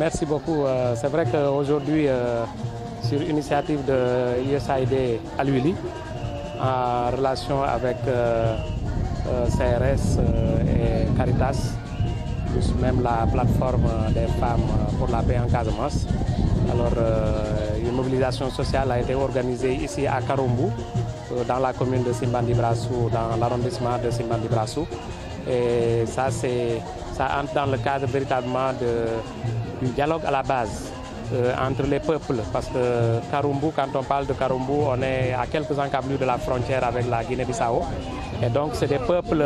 Merci beaucoup. C'est vrai qu'aujourd'hui, sur initiative de USAID Aliwili, en relation avec CRS et Caritas, plus même la plateforme des femmes pour la paix en Casamance. Alors, une mobilisation sociale a été organisée ici à Karumbu, dans la commune de Simbandi-Brassou, dans l'arrondissement de Simbandi-Brassou. Et ça entre dans le cadre véritablement du dialogue à la base entre les peuples. Parce que Karumbu, quand on parle de Karumbu, on est à quelques encablures de la frontière avec la Guinée-Bissau. Et donc c'est des peuples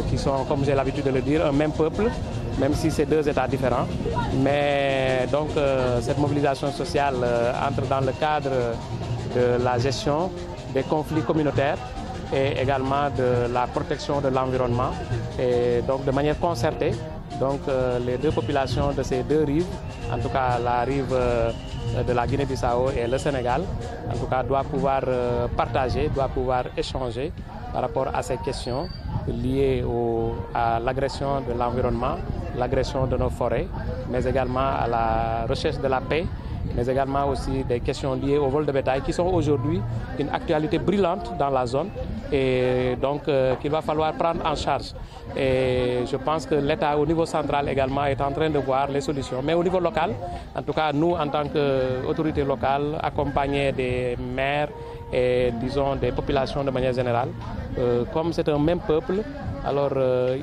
qui sont, comme j'ai l'habitude de le dire, un même peuple, même si c'est deux États différents. Mais donc cette mobilisation sociale entre dans le cadre de la gestion des conflits communautaires et également de la protection de l'environnement. Et donc de manière concertée, donc les deux populations de ces deux rives, en tout cas la rive de la Guinée-Bissau et le Sénégal, en tout cas doivent pouvoir partager, doivent pouvoir échanger par rapport à ces questions liées à l'agression de l'environnement, l'agression de nos forêts, mais également à la recherche de la paix, mais également aussi des questions liées au vol de bétail qui sont aujourd'hui une actualité brûlante dans la zone et donc qu'il va falloir prendre en charge. Et je pense que l'État au niveau central également est en train de voir les solutions. Mais au niveau local, en tout cas nous en tant qu'autorités locales, accompagnés des maires et disons des populations de manière générale, comme c'est un même peuple, alors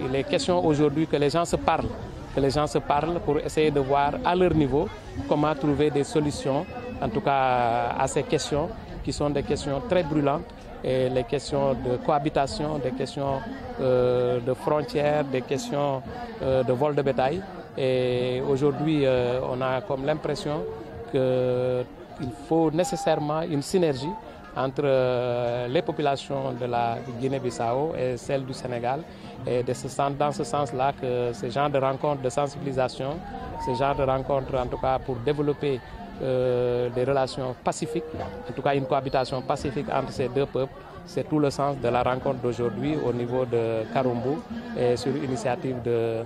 il est question aujourd'hui que les gens se parlent. Que les gens se parlent pour essayer de voir à leur niveau comment trouver des solutions, en tout cas à ces questions qui sont des questions très brûlantes, et les questions de cohabitation, des questions de frontières, des questions de vol de bétail. Et aujourd'hui, on a comme l'impression qu'il faut nécessairement une synergie entre les populations de la Guinée-Bissau et celles du Sénégal. Et dans ce sens-là que ce genre de rencontres de sensibilisation, ce genre de rencontres en tout cas pour développer des relations pacifiques, en tout cas une cohabitation pacifique entre ces deux peuples, c'est tout le sens de la rencontre d'aujourd'hui au niveau de Karumbu et sur l'initiative de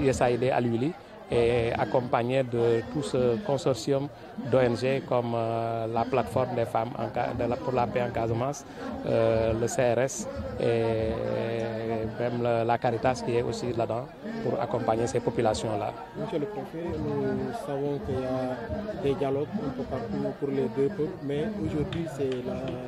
USAID Aliwili, et accompagné de tout ce consortium d'ONG comme la plateforme des femmes pour la paix en Casamance, le CRS et même la Caritas qui est aussi là-dedans pour accompagner ces populations-là. Monsieur le préfet, nous savons qu'il y a des dialogues un peu partout pour les deux peuples, mais aujourd'hui c'est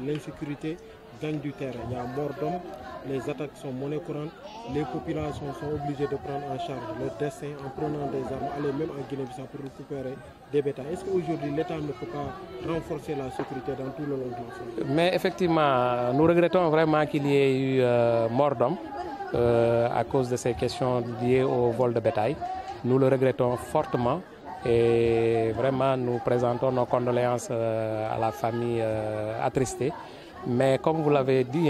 l'insécurité gagne du terrain. Il y a mort d'hommes, les attaques sont monnaie courante, les populations sont obligées de prendre en charge leur destin en prenant des armes, aller même en Guinée-Bissau pour récupérer des bétails. Est-ce qu'aujourd'hui l'État ne peut pas renforcer la sécurité dans tout le long de la zone? Mais effectivement, nous regrettons vraiment qu'il y ait eu mort d'hommes à cause de ces questions liées au vol de bétail. Nous le regrettons fortement et vraiment nous présentons nos condoléances à la famille attristée. Mais comme vous l'avez dit,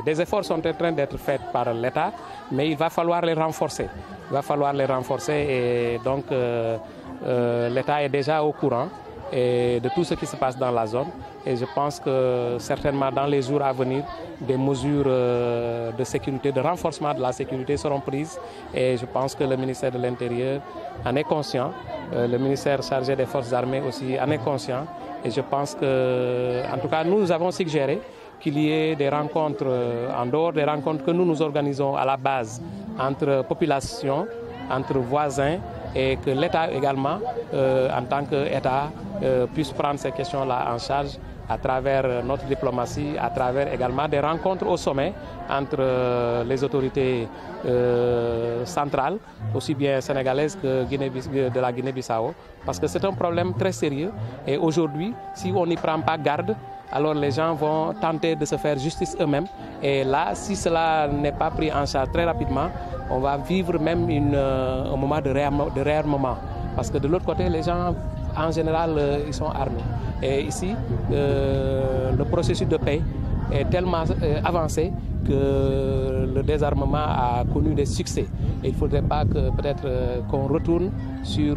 des efforts sont en train d'être faits par l'État, mais il va falloir les renforcer. Il va falloir les renforcer et donc l'État est déjà au courant de tout ce qui se passe dans la zone. Et je pense que certainement dans les jours à venir, des mesures de sécurité, de renforcement de la sécurité seront prises. Et je pense que le ministère de l'Intérieur en est conscient. Le ministère chargé des Forces armées aussi en est conscient. Et je pense que, en tout cas, nous avons suggéré qu'il y ait des rencontres, en dehors des rencontres que nous organisons à la base entre populations, entre voisins, et que l'État également, en tant qu'État, puisse prendre ces questions-là en charge à travers notre diplomatie, à travers également des rencontres au sommet entre les autorités centrales, aussi bien sénégalaises que de la Guinée-Bissau, parce que c'est un problème très sérieux. Et aujourd'hui, si on n'y prend pas garde, alors les gens vont tenter de se faire justice eux-mêmes. Et là, si cela n'est pas pris en charge très rapidement, on va vivre même un moment de réarmement. Parce que de l'autre côté, les gens, en général, ils sont armés. Et ici, le processus de paix est tellement avancé que le désarmement a connu des succès. Et il ne faudrait pas que peut-être qu'on retourne sur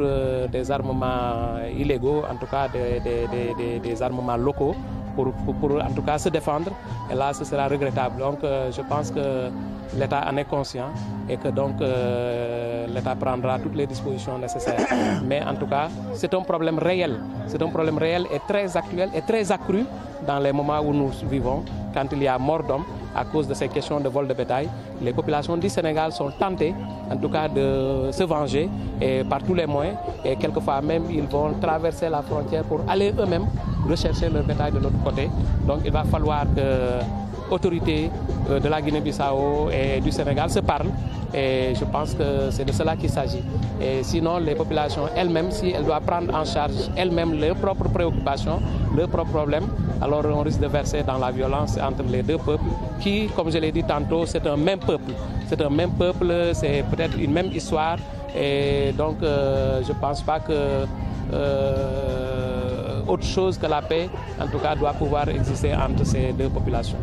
des armements illégaux, en tout cas des armements locaux, en tout cas se défendre. Et là, ce sera regrettable. Donc je pense que l'État en est conscient et que donc l'État prendra toutes les dispositions nécessaires. Mais en tout cas, c'est un problème réel. C'est un problème réel et très actuel et très accru dans les moments où nous vivons, quand il y a mort d'hommes à cause de ces questions de vol de bétail. Les populations du Sénégal sont tentées, en tout cas, de se venger et par tous les moyens. Et quelquefois même, ils vont traverser la frontière pour aller eux-mêmes rechercher leur bétail de l'autre côté. Donc il va falloir que autorités de la Guinée-Bissau et du Sénégal se parlent. Et je pense que c'est de cela qu'il s'agit. Et sinon, les populations elles-mêmes, si elles doivent prendre en charge elles-mêmes leurs propres préoccupations, leurs propres problèmes, alors on risque de verser dans la violence entre les deux peuples qui, comme je l'ai dit tantôt, c'est un même peuple. C'est un même peuple, c'est peut-être une même histoire. Et donc, je ne pense pas que autre chose que la paix, en tout cas, doit pouvoir exister entre ces deux populations.